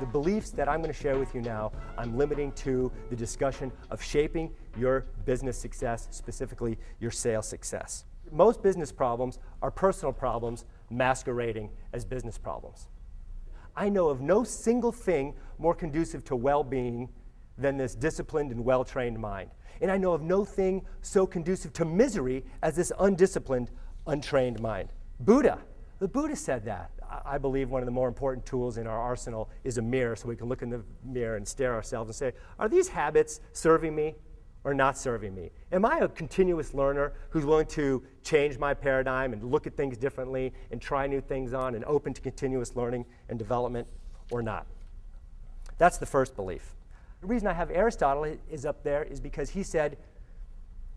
the beliefs that I'm going to share with you now, I'm limiting to the discussion of shaping your business success, specifically your sales success. Most business problems are personal problems masquerading as business problems. I know of no single thing more conducive to well-being than this disciplined and well-trained mind. And I know of no thing so conducive to misery as this undisciplined, untrained mind. The Buddha said that. I believe one of the more important tools in our arsenal is a mirror, so we can look in the mirror and stare ourselves and say, are these habits serving me or not serving me? Am I a continuous learner who's willing to change my paradigm and look at things differently and try new things on and open to continuous learning and development or not? That's the first belief. The reason I have Aristotle is up there is because he said,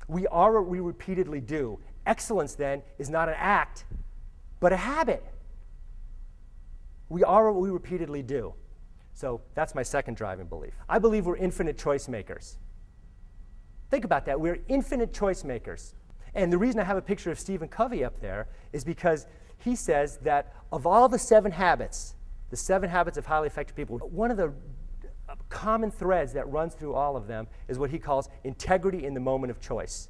we are what we repeatedly do. Excellence, then, is not an act, but a habit. We are what we repeatedly do. So that's my second driving belief. I believe we're infinite choice makers. Think about that. We're infinite choice makers. And the reason I have a picture of Stephen Covey up there is because he says that of all the 7 habits, the 7 habits of highly effective people, one of the common threads that runs through all of them is what he calls integrity in the moment of choice.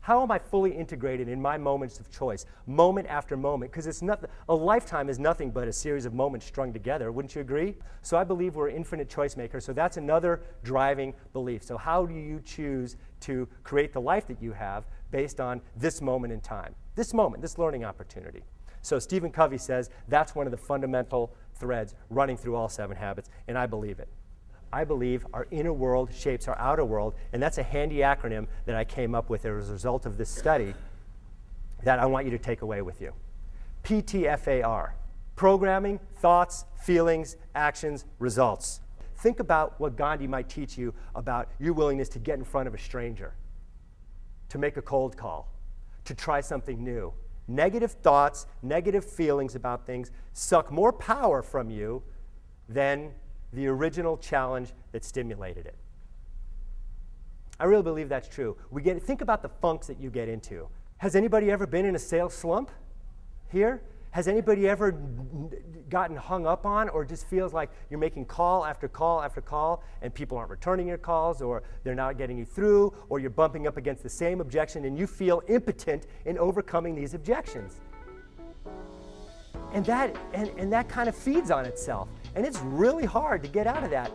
How am I fully integrated in my moments of choice, moment after moment? Because it's not, a lifetime is nothing but a series of moments strung together. Wouldn't you agree? So I believe we're infinite choice makers. So that's another driving belief. So how do you choose to create the life that you have based on this moment in time? This moment, this learning opportunity. So Stephen Covey says that's one of the fundamental threads running through all 7 habits, and I believe it. I believe our inner world shapes our outer world, and that's a handy acronym that I came up with as a result of this study that I want you to take away with you. PTFAR, programming, thoughts, feelings, actions, results. Think about what Gandhi might teach you about your willingness to get in front of a stranger, to make a cold call, to try something new. Negative thoughts, negative feelings about things suck more power from you than the original challenge that stimulated it. I really believe that's true. Think about the funks that you get into. Has anybody ever been in a sales slump here? Has anybody ever gotten hung up on or just feels like you're making call after call after call and people aren't returning your calls or they're not getting you through or you're bumping up against the same objection and you feel impotent in overcoming these objections? And that kind of feeds on itself. And it's really hard to get out of that.